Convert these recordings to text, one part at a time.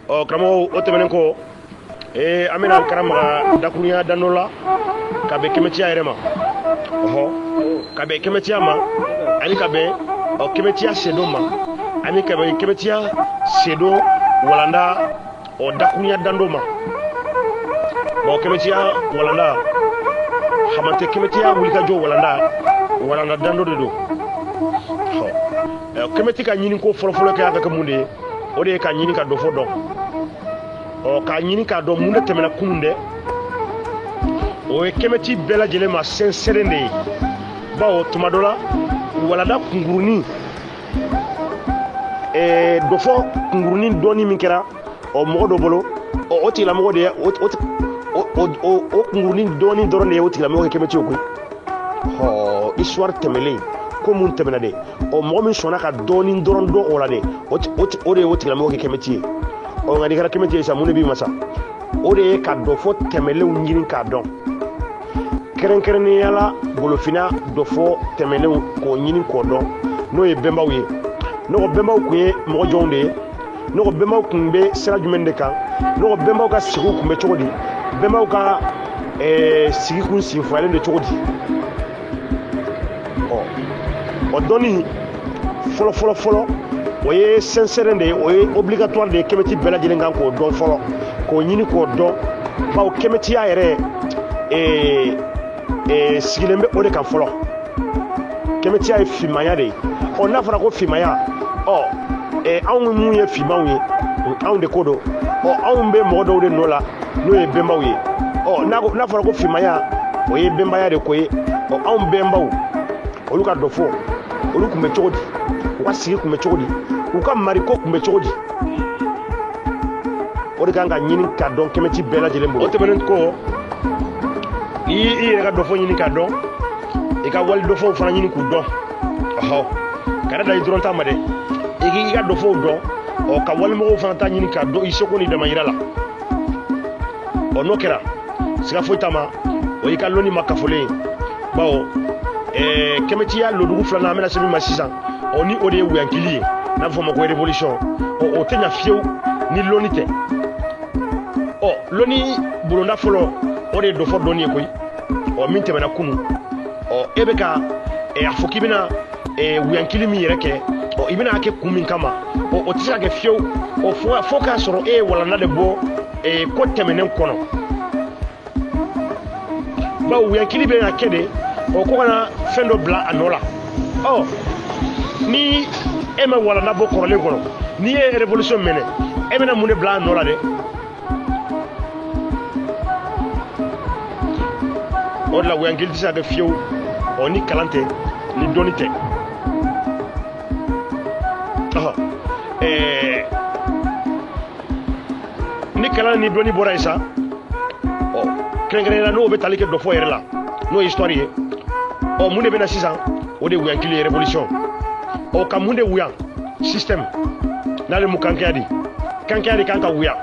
karamɔgɔ o tɛmɛnen kɔ an bɛna karamɔgɔ dakurunya dan dɔ la ka bɛn kɛmɛtiya yɛrɛ ma ka bɛn kɛmɛtiya ma ani ka bɛn kɛmɛtiya sedon ma ani ka bɛn kɛmɛtiya sedon walanda dakurunya dan dɔ ma kɛmɛtiya walanda hamante kɛmɛtiya wulikajɔ walanda dan dɔ de don kɛmɛti ka ɲini ko fɔlɔfɔlɔ kɛ a ka kɛ mun de ye o de ye ka ɲini ka dɔ fɔ dɔn k'a ɲini k'a dɔn mun de tɛmɛna kunun dɛ o ye kɛmɛti bɛɛ lajɛlen ma sɛnsɛren de ye bawo tuma dɔ la walanda kunkurunin dɔ fɔ kunkurunin dɔɔnin min kɛra mɔgɔ dɔ bolo o tigilamɔgɔ de ye o kunkurunin dɔɔnin dɔrɔn de ye o tigilamɔgɔ kɛ kɛmɛti o koyi histoire tɛmɛlen ko mun tɛmɛna de mɔgɔ min sɔnna ka dɔɔnin dɔrɔn dɔn o la de o de ye o tigilamɔgɔ kɛ kɛmɛti ye nka n'i kɛra kɛmɛti ye sa mun de b'i ma sa o de ye ka dɔ fɔ tɛmɛlenw ɲini k'a dɔn kɛrɛnkɛrɛnnenya la golofinna dɔ fɔ tɛmɛlenw k'o ɲini k'o dɔn n'o ye bɛnbaw ye n'o bɛnbaw tun ye mɔgɔ jɔnw de ye n'o bɛnbaw tun bɛ sira jumɛn de kan n'o bɛnbaw ka sigiw tun bɛ cogo di bɛnbaw ka sigi kun sinfayalen de cogo di o dɔnni fɔlɔ o ye sincère de ye o ye obligatoire de ye kɛmɛti bɛɛ lajɛlen kan k'o dɔn fɔlɔ k'o ɲini k'o dɔn bawo kɛmɛtiya yɛrɛ sigilen bɛ o de kan fɔlɔ kɛmɛtiya ye finmaya de ye n'a fɔra ko finmaya anw mun ye finmaw ye anw de ko don anw bɛ mɔgɔ dɔw de nɔ la n'o ye bɛnbaw ye n'a fɔra ko finmaya o ye bɛnbaya de ko ye anw bɛnbaw olu ka dɔ fɔ olu tun bɛ cogo di u ka sigi tun bɛ cogo di u ka mariko tun bɛ cogo di o de kan ka ɲini ka dɔn kɛmɛti bɛɛ lajɛlen bolo o tɛmɛnen kɔ n'i i yɛrɛ ka dɔ fɔ ɲini ka dɔn i ka wali dɔfɔw fana ɲini k'u dɔn kana da i dɔrɔn ta ma dɛ i k'i ka dɔfɔw dɔn ka walimɔgɔw fana ta ɲini ka dɔn i seko ni damayira la n'o kɛra siga foyi t'a ma o y'i ka lɔnni ma kafolen bawo kɛmɛtiya lodugu filanan an bɛna se min ma sisan ni o de ye wuyankili ye n'a bɛ fɔ o ma ko révolution o tɛ ɲa fiyewu ni lɔnni tɛ lɔnni bulonda fɔlɔ o de ye dɔ fɔ dɔɔnin ye koyi min tɛmɛna kunun e bɛ ka a fɔ k'i bɛna wuyankili min yɛrɛ kɛ i bɛna kɛ kun min kama o tɛ se ka kɛ fiyewu fo k'a sɔrɔ e ye walanda de bɔ ko tɛmɛnen kɔnɔ bawo wuyankili bɛ na kɛ de ko kana fɛn dɔ bila a nɔ la ni e ma walanda bɔ kɔrɔlen kɔnɔ n'i ye révolution mɛnɛ e bɛna mun de bila a nɔ la dɛ o de la wuyankili tɛ se ka kɛ fiyewu ni kalan tɛ ni dɔnni tɛ ni kalan ni dɔnni bɔra yen sa kɛrɛnkɛrɛnnenya la n'o bɛ tali kɛ dɔ fɔ yɛrɛ la n'o ye histoire ye mun de bɛ na sisan o de ye wuyankili ye révolution ka mun de wuya système n'ale mu kankɛya de kan ka wuya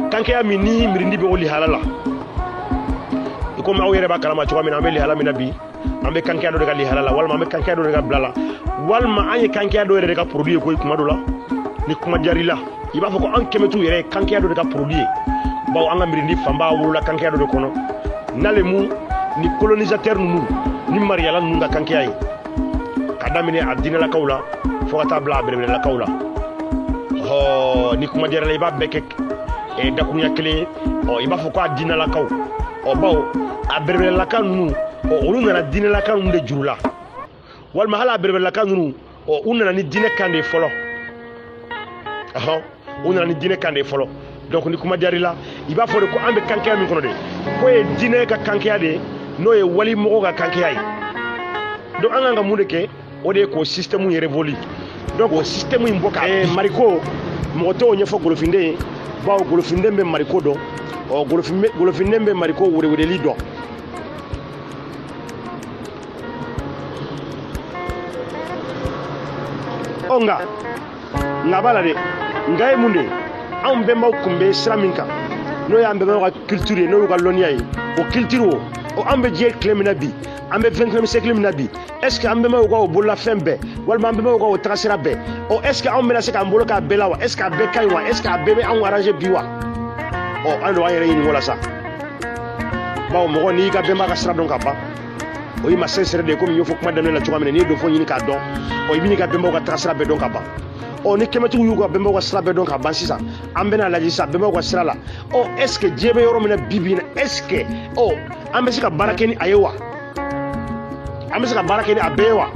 kankɛya min ni mirindi bɛ o lihala la i komi aw yɛrɛ b'a kalama cogoya min na an bɛ lihala min na bi an bɛ kankɛya dɔ de ka lihala la walima an bɛ kankɛya dɔ de ka bila la walima an ye kankɛya dɔ yɛrɛ de ka produit ye koyi kuma dɔ la ni kuma diyar'i la i b'a fɔ ko an kɛmɛtiw yɛrɛ ye kankɛya dɔ de ka produit ye bawo an ka mirindi fanba wolola kankɛya dɔ de kɔnɔ n'ale mu ni colonisateur ninnu ni mariyala ninnu ka kankɛya ye ka daminɛ a diinɛlakaw la fo ka taa bila a belebelelakaw la ni kuma diyara la i b'a bɛɛ kɛ dakurunya kelen ye i b'a fɔ ko a diinɛlakaw bawo a belebelelaka ninnu olu nana diinɛlaka ninnu de juru la walima hali a belebelelaka ninnu u nana ni diinɛ kan de ye fɔlɔ u nana ni diinɛ kan de ye fɔlɔ donc ni kuma diyar'i la i b'a fɔ de ko an bɛ kankɛya min kɔnɔ de k'o ye diinɛ ka kankɛya de ye n'o ye walimɔgɔw ka kankɛya ye donc an kan ka mun de kɛ o de ye k'o système in révolu donc o système in bɔ ka mariko mɔgɔ t'o ɲɛfɔ golofinden ye bawo golofinden bɛ mariko dɔn golofinden bɛ mariko weleweleli dɔn nka b'a la dɛ nka ye mun de ye anw bɛnbaw tun bɛ sira min kan n'o y'an bɛnbaw ka culture ye n'o y'u ka lɔnniya ye o culture an bɛ diɲɛ tile min na bi an bɛ 21e siècle min na bi est ce que an bɛnbaw ka o bololafɛn bɛɛ walima an bɛnbaw ka o tagasira bɛɛ ɔ est ce que anw bɛna se k'an bolo k'a bɛɛ la wa est ce que a bɛɛ ka ɲi wa est ce que a bɛɛ bɛ anw arranger bi wa ɔ an de b'an yɛrɛ ɲininka o la sa bawo mɔgɔ n'i ka bɛnba ka sira dɔn ka ban o y'i ma sincère de ye komi n y'o fɔ kuma daminɛ la cogoya min na n'i ye dɔ fɔ ɲini k'a dɔn ɔ i bɛ n'i ka bɛnbaw ka tagasira bɛɛ dɔn ka ban ɔ ni kɛmɛtigiw y'u ka bɛnbaw ka sira bɛɛ dɔn ka ban sisan an bɛna lajɛ sisan bɛnbaw ka sira la ɔ est ce que diɲɛ bɛ yɔrɔ min na bi bi in na est ce que ɔ an bɛ se ka baara kɛ ni a ye wa an bɛ se ka baara kɛ ni a bɛɛ ye wa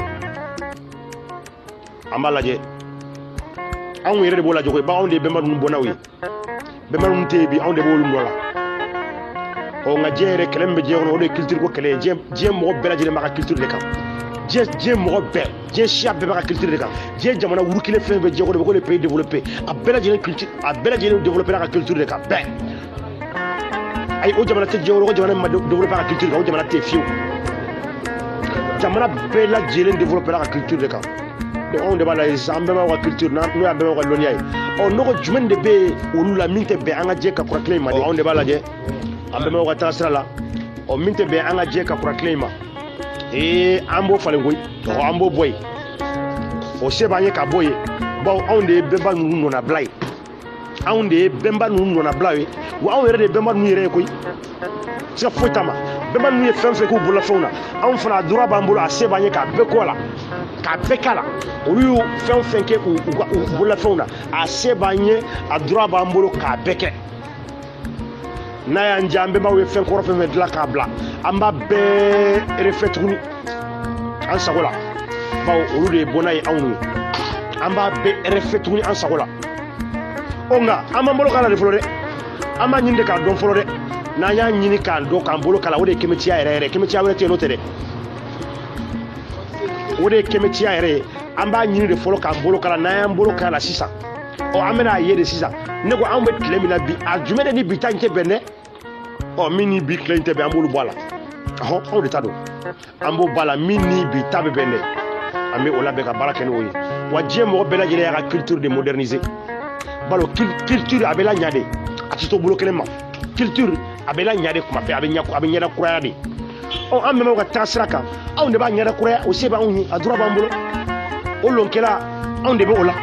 an b'a lajɛ anw yɛrɛ de b'o lajɛ koyi bawo anw de ye bɛnba ninnu bɔnnaw ye bɛnba ninnu tɛ yen bi anw de b'olu nɔ la ɔ nka diɲɛ yɛrɛ kɛlɛ min bɛ diɲɛ kɔnɔ o de ye culture ko kɛlɛ ye diɲɛ mɔgɔ bɛɛ lajɛlen b'a ka culture de kan diɲɛ mɔgɔ bɛɛ diɲɛ siya bɛɛ b'a ka culture de kan diɲɛ jamana wuru kelen fɛn fɛn diɲɛ kɔnɔ ko le pays développé a bɛɛ lajɛlen culture a bɛɛ lajɛlen développé n'a ka culture de kan bɛɛ ayi o jamana tɛ diɲɛ kɔnɔ ko jamana min ma développé a ka culture kan o jamana tɛ yen fiyewu jamana bɛɛ lajɛlen développé n'a ka culture de kan donc anw de b'a lajɛ sisan an bɛɛ b'aw ka culture n'o y'an bɛɛ b'aw ka lɔnniya ye ɔ nɔgɔ jumɛn de bɛ olu la min tɛ bɛn an ka diɲɛ ka kura kelen in ma de anw de b'a lajɛ an bɛɛ b'aw ka tagasira la ɔ min tɛ bɛn an ka diɲɛ ka kura kelen in ma an b'o falen koyi an b'o bɔ yen o se b'an ye ka bɔ yen bawo anw de ye bɛnba ninnu nɔnabila ye anw de ye bɛnba ninnu nɔnabila ye wa anw yɛrɛ de ye bɛnba ninnu yɛrɛ ye koyi se ka foyi t'a ma bɛnba ninnu ye fɛn fɛn k'u bololafɛnw na anw fana a droit b'an bolo a se b'an ye k'a bɛɛ k'o la k'a bɛɛ k'a la olu y'u fɛn fɛn kɛ u bololafɛnw na a se b'an ye a droit b'an bolo k'a bɛɛ kɛ n'a y'an diya an bɛnbaw ye fɛn kɔrɔ fɛn fɛn dilan k'a bila an b'a bɛɛ refait tuguni an sago la bawo olu de ye bɔnna ye anw ye an b'a bɛɛ refait tuguni an sago la ɔ nka an b'an bolo k'a la de fɔlɔ dɛ an b'a ɲini de k'a dɔn fɔlɔ dɛ n'an y'a ɲini k'an dɔn k'an bolo k'a la o de ye kɛmɛtiya yɛrɛ yɛrɛ kɛmɛtiya wɛrɛ tɛ yen n'o tɛ dɛ o de ye kɛmɛtiya yɛrɛ ye an b'a ɲini de fɔlɔ k'an bolo k'a la n'an y'an bolo k'a la sisan ɔ an bɛna a ye de sisan ne ko anw bɛ tile min na bi a jumɛn de ni bi ta in tɛ bɛn dɛ ɔ min ni bi tile in tɛ bɛn an b'olu bɔ a la ɔhɔn anw de ta don an b'o bɔ a la min ni bi ta bɛ bɛn dɛ an bɛ o labɛn ka baara kɛ n'o ye wa diɲɛ mɔgɔ bɛɛ lajɛlen y'a ka culture de moderniser balo culture a bɛ la ɲa de a tɛ to bolo kelen ma culture a bɛ la ɲa de kuma bɛɛ a bɛ ɲɛda kuraya de ɔ an bɛnbaw ka tagasira kan anw de b'a ɲɛda kuraya o se b'anw ye a droit b'an bolo o lɔnkɛla anw de bɛ o la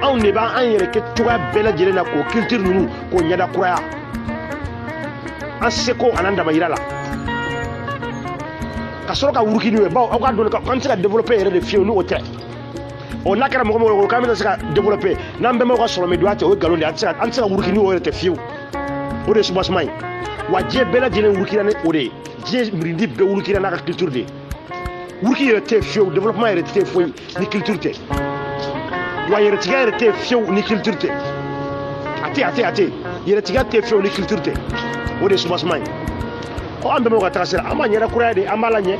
anw de b'an yɛrɛ kɛ cogoya bɛɛ lajɛlen na k'o culture ninnu k'o ɲɛda kuraya an seko an'an damayira la ka sɔrɔ ka wuruki n'o ye bawo aw k'a dɔn k'an tɛ se ka développer yɛrɛ de fiyewu n'o tɛ ɔ n'a kɛra mɔgɔ mɔgɔ ko k'an bɛna se ka développer n'an bɛnbaw ka sɔrɔmɛdonya tɛ o ye nkalon de ye an tɛ se ka wuruki n'o yɛrɛ tɛ fiyewu o de ye soubassement ye wa diɲɛ bɛɛ lajɛlen wurukira ni o de ye diɲɛ mirindi bɛɛ wurukira n'a ka culture de ye wuruki yɛrɛ tɛ fiyewu développement yɛrɛ tɛ foyi ni culture tɛ wa yɛrɛtigiya yɛrɛ tɛ fiyewu ni culture tɛ a tɛ yɛrɛtigiya tɛ fiyewu ni culture tɛ o de ye soubassement ye ɔ an bɛnbaw ka tagasira an b'a ɲɛda kuraya de an b'a la ɲɛ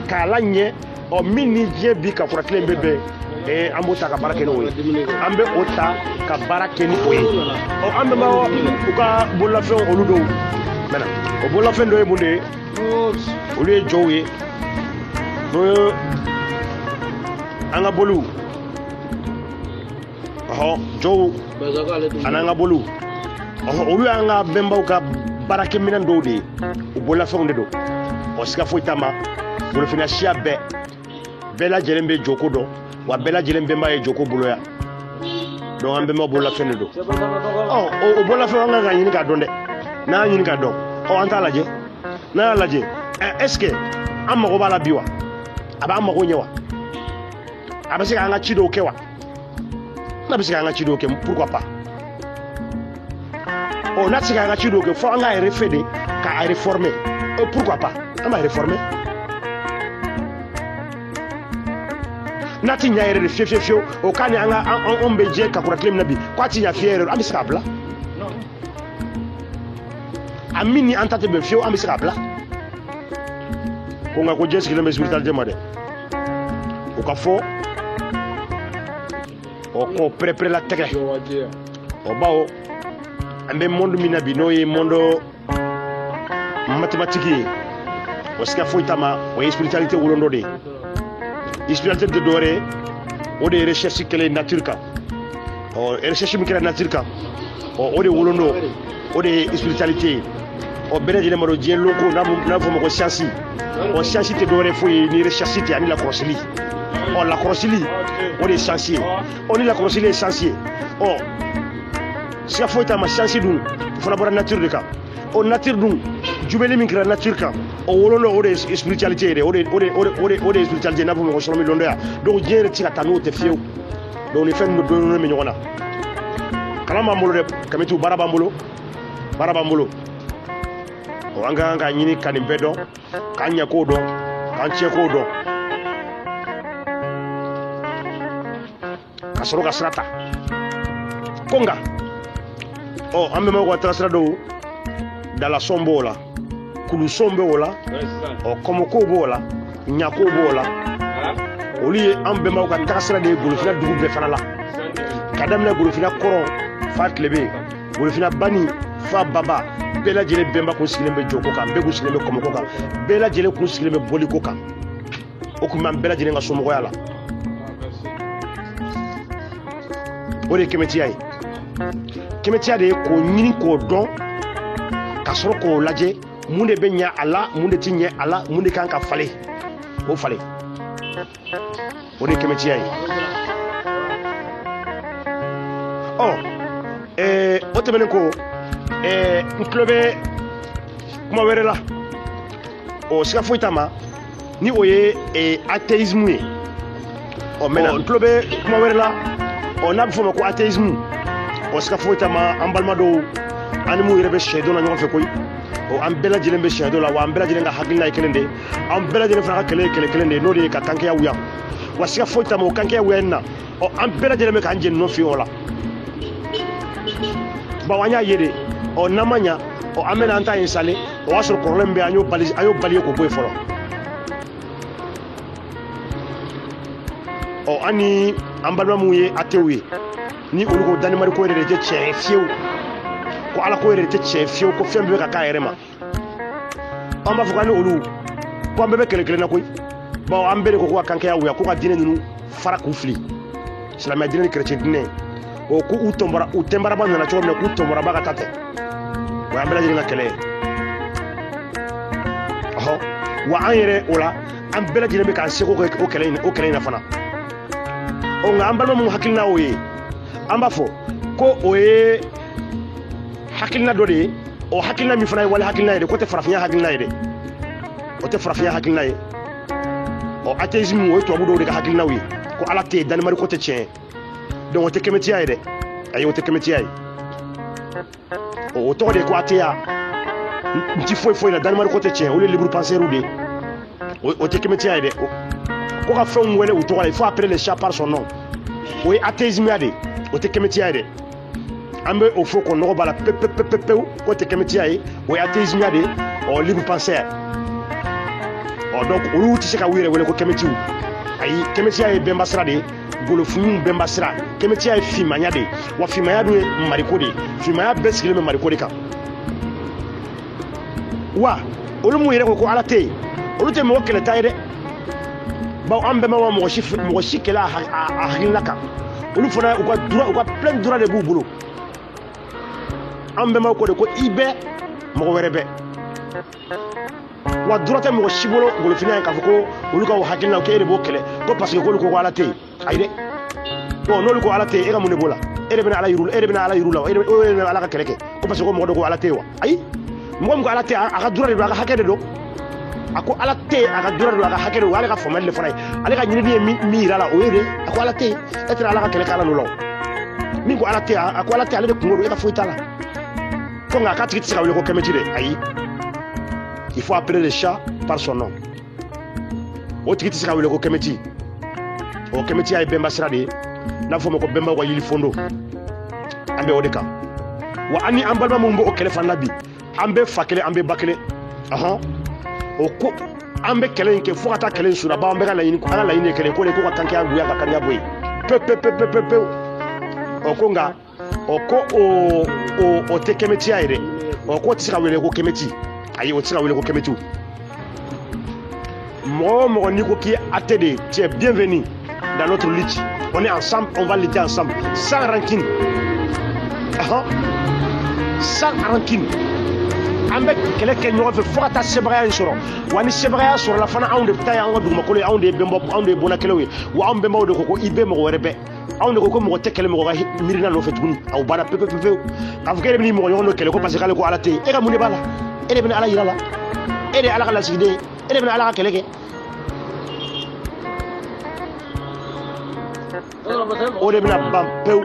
k'a la ɲɛ ɔ min ni diɲɛ bi ka kura kelen bɛ bɛn an b'o ta ka baara kɛ n'o ye an bɛ o ta ka baara kɛ ni o ye ɔ an bɛnbaw u ka bololafɛnw olu dɔw mɛna o bololafɛn dɔ ye mun de ye olu ye jɔw ye n'o ye an ka boliw ɔhɔ jɔw an'an ka boliw ɔhɔ olu y'an ka bɛnbaw ka baarakɛminɛn dɔw de ye u bololafɛnw de don ɔ siga foyi t'a ma bolofɛnna siya bɛɛ lajɛlen bɛ joko dɔn wa bɛɛ lajɛlen bɛnba ye joko boloya donc an bɛnbaw bololafɛn de don ɔ o bololafɛn an kan ka ɲini k'a dɔn dɛ n'an y'a ɲini k'a dɔn ɔ an t'a lajɛ n'an y'a lajɛ est ce que an mago b'a la bi wa a b'an mago ɲɛ wa a bɛ se k'an ka ci dɔw kɛ wa n'a bɛ se k'an ka ci dɔw kɛ pourquoi pas ɔ n'a tɛ se k'an ka ci dɔw kɛ fo an k'a refait de k'a réformer pourquoi pas an b'a réformer n'a ti ɲa yɛrɛ de fiyewu o k'a ni an bɛ diɲɛ ka kura kelen min na bi k'a ti ɲa fiyewu yɛrɛ an bɛ se k'a bila a min ni an ta tɛ bɛn fiyewu an bɛ se k'a bila ko nka ko diɲɛ sigilen bɛ spiritualité ma dɛ o ka fɔ ɔ k'o pɛrɛpɛrɛ la tɛgɛ ɔ bawo an bɛ monde min na bi n'o ye monde mathématique ye o siga foyi t'a ma o ye spiritualité wolon dɔ de ye spiritualité tɛ dɔwɛrɛ ye o de ye recherche kɛlen nature kan ɔ recherche min kɛra nature kan ɔ o de wolon dɔ o de ye spiritualité ye o bɛɛ lajɛlen ma don diɲɛ loko n'a fɔ ma ko siyansi o siyansi tɛ dɔwɛrɛ foyi ni recherche tɛ ani lakɔlɔsili ɔ lakɔlɔsili o de ye siyansi ye ɔ ni lakɔlɔsili ye siyansi ye ɔ siga foyi t'a ma siyansi dun o fana bɔra nature de kan o nature dun jubeli min kɛra nature kan o wolonɔ o de ye spiritualité ye dɛ o de ye spiritualité n'a fɔ ma ko sɔrɔmi lɔndɔya donc diɲɛ yɛrɛ tɛ se ka taa n'o tɛ fiyewu donc ni fɛn ninnu dɔɔnin bɛ ɲɔgɔn na kalan b'an bolo dɛ Kamiti baara b'an bolo an ka kan ka ɲini ka nin bɛɛ dɔn k'an ɲɛko dɔn k'an tiɲɛko dɔn ka sɔrɔ ka sira ta ko nka an bɛnbaw ka taasira dɔw dalasɔn b'o la kulusɔn b'o la kɔmɔko b'o la ɲako b'o la olu ye an bɛnbaw ka taasira de ye Golofina dugu bɛɛ fana la ka daminɛ Golofina kɔrɔ fa tilebe Golofina bani fa baba bɛɛ lajɛlen bɛnba kun sigilen bɛ jɔko kan bɛɛ kun sigilen bɛ kɔmɔko kan bɛɛ lajɛlen kun sigilen bɛ boliko kan o kun b'an bɛɛ lajɛlen ka somɔgɔya la o de ye Kemetiya ye Kemetiya de ye k'o ɲini k'o dɔn ka sɔrɔ k'o lajɛ mun de bɛ ɲɛ a la mun de tɛ ɲɛ a la mun de kan ka falen o falen o de ye Kemetiya ye o tɛmɛnen ko n tulo bɛ kuma wɛrɛ la o siga foyi t'a ma ni o ye athéisme ye maintenant n tulo bɛ kuma wɛrɛ la n'a bɛ fɔ o ma ko athéisme o siga foyi t'a ma an balima dɔw an ni mun yɛrɛ bɛ siyɛ dɔn na ɲɔgɔn fɛ koyi an bɛɛ lajɛlen bɛ siyɛ dɔn la wa an bɛɛ lajɛlen ka hakilina ye kelen de ye an bɛɛ lajɛlen fana ka kɛlɛ ye kɛlɛ kelen de ye n'o de ye ka kankeya wuya wa siga foyi t'a ma o kankeya wuya in na an bɛɛ lajɛlen bɛ k'an jeni nɔ fɛ o la bawo an y'a ye de n'an ma ɲa an bɛna an ta installé o y'a sɔrɔ kɔrɔlen bɛ an y'o bali ye k'o bɔ yen fɔlɔ an ni an balima minnu ye athèws ye ni olu ko Danemark ko yɛrɛ de tɛ tiɲɛ ye fiyewu ko Ala ko yɛrɛ de tɛ tiɲɛ ye fiyewu ko fɛn bɛɛ bɛ ka k'a yɛrɛ ma an b'a fɔ k'an ni olu ko an bɛɛ bɛ kɛlɛ kelen na koyi bawo an bɛɛ de ko ka kankeya wuya ko ka diinɛ ninnu fara k'u fili silamɛya diinɛ ni chrétien diinɛ k'u tɛnbaraba nana cogo min na k'u tɔnbaraba ka taa tɛ o y'an bɛɛ lajɛlen ka kɛlɛ ye wa an yɛrɛ o la an bɛɛ lajɛlen bɛ k'an seko kɛ o kɛlɛ in na fana nka an balima minnu hakilina o ye an b'a fɔ ko o ye hakilina dɔ de ye o hakilina min fana ye wale hakilina ye de ko tɛ farafinya hakilina ye dɛ o tɛ farafinya hakilina ye athéisme o ye tubabu dɔw de ka hakilinaw ye ko Ala tɛ yen Danemark ko tɛ tiɲɛ ye donc o tɛ Kemetiya ye dɛ ayi o tɛ Kemetiya ye o tɔgɔ de ye ko ateya n ti foyi la Danemark ko tɛ tiɲɛ olu ye libre penseurs de ye o tɛ Kemetiya ye dɛ ko ka fɛnw wele u tɔgɔ la il faut appeler les chats par son nom o ye athéisme ya de o tɛ Kemetiya ye dɛ an bɛ o fɔ ko nɔgɔ b'a la pewu k'o tɛ Kemetiya ye o ye athéisme ya de libre penseur donc olu tɛ se ka u yɛrɛ wele ko Kemetiw ayi Kemetiya ye bɛnba sira de ye Golofiniw bɛnba sira Kemetiya ye fimaya de ye wa fimaya dun ye mariko de ye fimaya bɛɛ sigilen bɛ mariko de kan wa olu mun yɛrɛ ko Ala tɛ yen olu tɛ mɔgɔ kɛlɛta ye dɛ bawo an bɛnba ma mɔgɔ si kɛlɛ a hakilina kan olu fana u ka plein droit de b'u bolo an bɛnbaw ko de ko i bɛ mɔgɔ wɛrɛ bɛ wa droit tɛ mɔgɔ si bolo Golofina ye k'a fɔ ko olu ka hakilina ko e de b'o kɛlɛ ko parce que k'olu ko Ala tɛ yen ayi dɛ bon n'olu ko Ala tɛ yen e ka mun de b'o la e de bɛna Ala yiru la wa e de bɛna Ala ka kɛlɛ kɛ ko parce que ko mɔgɔ dɔ ko Ala tɛ yen wa ayi mɔgɔ min ko Ala tɛ yen a ka droit de don a ka hakɛ de don a ko Ala tɛ yen a ka droit de don a ka hakɛ de don ale ka faamuyali de fana ye ale ka ɲinini ye min yira la o ye de a ko Ala tɛ yen e tɛna Ala ka kɛlɛ kɛ Ala n'o la o min ko Ala tɛ yen a ko Ala tɛ yen ale de kungo don e ka foyi t'a la ko nka a k'a tigi tɛ se ka wele ko Kemeti de ayi il faut appeler le chat par son nom o tigi tɛ se ka wele ko Kemeti o Kemetiya ye bɛnba sira de ye n'a fɔ o ma ko bɛnbaw ka yiri fondo an bɛ o de kan wa an ni an balima minnu b'o kɛlɛ fana na bi an bɛ fa kelen an bɛ ba kelen o ko an bɛ kɛlɛ in kɛ fo ka taa kɛlɛ in sura bawo an bɛ ka laɲini ye kelen ko de ko ka kankeya goya ka kaniya bɔ yen pewu ko nka ko o tɛ Kemetiya ye dɛ k'o tɛ se ka wele ko Kemeti ayi o tɛ se ka wele ko Kemetiw mɔgɔ o mɔgɔ n'i ko k'i ye athée de tu es bienvenu dans notre lutte on est ensemble on va lutter ensemble sans rancune sans rancune an bɛ kɛlɛ kɛ ɲɔgɔn fɛ fo ka taa sebaaya in sɔrɔ wa ni sebaaya sɔrɔla fana anw de bɛ taa ye an ka dugumakolo ye anw de ye bɔnakɛlaw ye wa anw bɛnbaw de ko ko i bɛ mɔgɔ wɛrɛ bɛɛ anw de ko ko mɔgɔ tɛ kɛlɛ mɔgɔ ka miirina nɔfɛ tuguni aw banna pewu pewu k'a fɔ k'e de bɛ n'i mɔgɔ ɲɔgɔn dɔ kɛlɛ ko parce que k'ale ko ala tɛ yen e ka mun de b'a la e de bɛ ala yira la e de ye ala ka lasigiden ye e de bɛ ala ka kɛlɛ kɛ o de bɛna ban pewu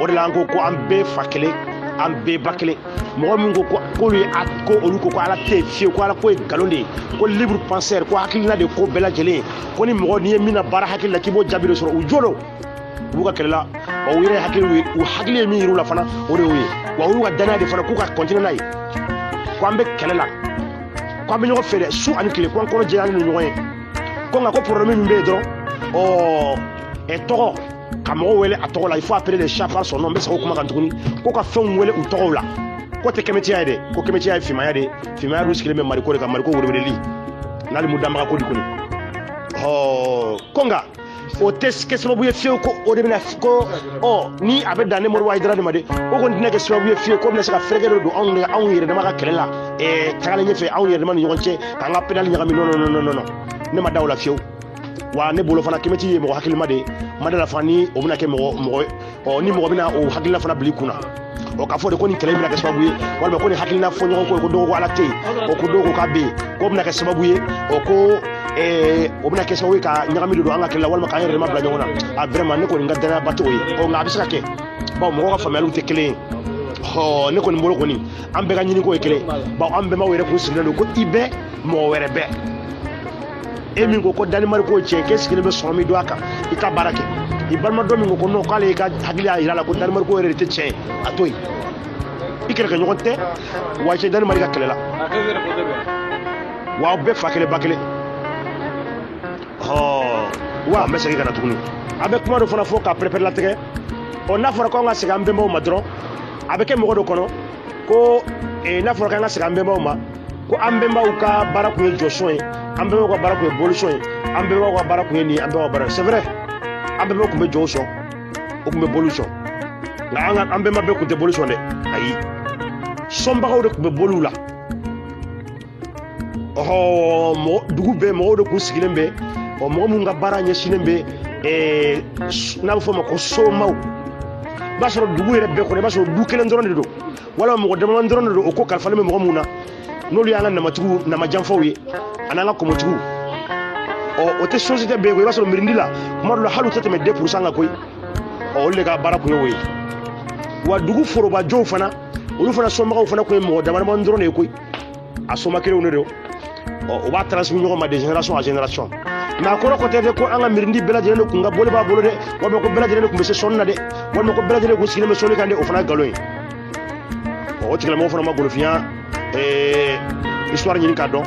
o de la an ko an bɛɛ fa kelen an bɛɛ ba kelen mɔgɔ min ko k'olu ye ko olu ko ala tɛ yen fiyewu ko ala ko ye nkalon de ye ko libre penseur ko hakilina de ko bɛɛ lajɛlen ye ko ni mɔgɔ n'i ye min na baara hakili la k'i b'o jaabi de sɔrɔ u jo don u b'u ka kɛlɛ la wa u yɛrɛ hakili ye min yir'u la fana o de y'o ye wa u y'u ka danaya de fana k'u ka continuer n'a ye ko an bɛ kɛlɛ la ko an bɛ ɲɔgɔn fɛ dɛ su ani tile ko an kɔnɔ jɛyalen ni ɲɔgɔn ye ko nka ko problème min bɛ yen dɔrɔn tɔgɔ ka mɔgɔw wele a tɔgɔ la il faut appeler les chats par son nom n bɛ segin o kuma kan tuguni ko ka fɛnw wele u tɔgɔw la ko tɛ kɛmɛtiya ye dɛ ko kɛmɛtiya ye finmaya de ye finmaya dun sigilen bɛ mariko de kan mariko weleweleli n'ale mu danbaga ko di kɔni ko nka o tɛ kɛ sababu ye fiyewu ko o de bɛna ko ni a bɛ dan ne Modibo Hayidara de ma de o kɔni tɛna kɛ sababu ye fiyewu ko bɛna se ka fɛrɛkɛ de don anw yɛrɛ dama ka kɛlɛ la tagalen ɲɛfɛ anw yɛrɛ dama ni ɲɔgɔn cɛ k'an ka pédale ɲagami non ne ma da o la fiyewu wa ne bolo fana kɛmɛti ye mɔgɔ hakilima de ye ma da la fana ni o bɛna kɛ mɔgɔ ni mɔgɔ bɛna o hakilina fana bila i kunna k'a fɔ de ko nin kɛlɛ bɛna kɛ sababu ye walima ko nin hakilina fɔ ɲɔgɔn ko dɔw ko ala tɛ yen ko dɔw ko k'a bɛ yen ko bɛna kɛ sababu ye ko o bɛna kɛ sababu ye ka ɲagami de don an ka kɛlɛ la walima k'an yɛrɛ ma bila ɲɔgɔn na a vraiment ne kɔni ka danaya ba t'o ye nka a bɛ se ka kɛ bawo mɔgɔw ka faamuyaliw tɛ kelen ye ne kɔni bolo kɔni an bɛɛ ka ɲiniko ye kelen bawo an bɛnbaw yɛrɛ kun sigilen don ko i bɛ mɔgɔ wɛrɛ bɛɛ e min ko Danemark ko tiɲɛ k'e sigilen bɛ sɔrɔ min don a kan i ka baara kɛ i balima dɔ min ko non k'ale y'i ka hakili y'a jira a la ko Danemark ko yɛrɛ de tɛ tiɲɛ ye a to yen i kɛrɛfɛ ɲɔgɔn tɛ wa cɛ Danemark ka kɛlɛ la wa aw bɛɛ fa kelen ba kelen wa an bɛ segin ka na tuguni a bɛ kuma dɔ fana fɔ k'a pɛrɛpɛrɛ latigɛ n'a fɔra k'an ka segin an bɛnbaw ma dɔrɔn a bɛ kɛ mɔgɔ dɔ kɔnɔ ko n'a fɔra k'an ka segin an bɛnbaw ma ko an bɛnbaw ka baara kun ye jɔsɔn ye an bɛnbaw ka baara kun ye bolisɔn ye an bɛnbaw ka baara kun ye nin an bɛnbaw ka baara c'est vrai an bɛnbaw kun bɛ jɔw sɔn o kun bɛ boli sɔn nka an bɛnba bɛɛ kun tɛ boli sɔn dɛ ayi sɔnbagaw de kun bɛ boliw la dugu bɛɛ mɔgɔw de kun sigilen bɛ mɔgɔ minnu ka baara ɲɛsinnen bɛ n'a bɛ fɔ o ma ko somaw i b'a sɔrɔ dugu yɛrɛ bɛɛ kɔnɔ i b'a sɔrɔ du kelen dɔrɔn de don walima mɔgɔ damadɔ dɔrɔn de don o ko kalifalen bɛ mɔgɔ minnu na n'olu y'an ka namajanfaw ye a n'an ka kɔmɔtigiw o tɛ société bɛɛ koyi i b'a sɔrɔ mirindi la kuma dɔ la hali u tɛ tɛmɛ 2% kan koyi olu de ka baara kun ye o ye wa dugu forobajɔw fana olu fana sɔnbagaw fana kun ye mɔgɔ damadɔ dɔrɔn de ye koyi a sɔnma kelenw de don o b'a transmis ɲɔgɔn ma de génération à génération mais a kɔrɔ kɔtɛ dɛ ko an ka mirindi bɛɛ lajɛlen de kun ka boli b'a bolo dɛ walima ko bɛɛ lajɛlen de kun bɛ se sɔnni na dɛ walima ko bɛɛ lajɛlen kun sigilen bɛ sɔnni kan dɛ o fana ye nkalon ye o tigilamɔgɔw fana ma golofiya histoire ɲini k'a dɔn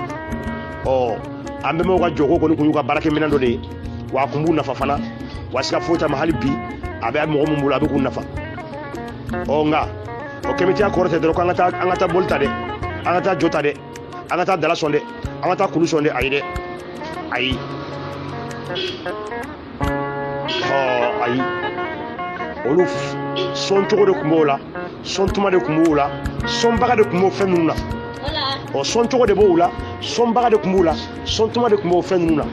an bɛnbaw ka jɔko kɔni kun y'u ka baarakɛminɛn dɔ de ye wa a kun b'u nafa fana wa siga foyi t'a ma hali bi a bɛ mɔgɔ min bolo a bɛ k'u nafa nka o kɛmɛtiya kɔrɔ tɛ dɔrɔn ko an ka taa boli ta dɛ an ka taa jɔ ta dɛ an ka taa dala sɔn dɛ an ka taa kulu sɔn dɛ ayi dɛ ayi ayi olu sɔn cogo de tun b'o la sɔn tuma de tun b'o la sɔnbaga de tun b'o fɛn ninnu na sɔn cogo de b'o la sɔnbaga de tun b'o la sɔn tuma de tun b'o fɛn ninnu na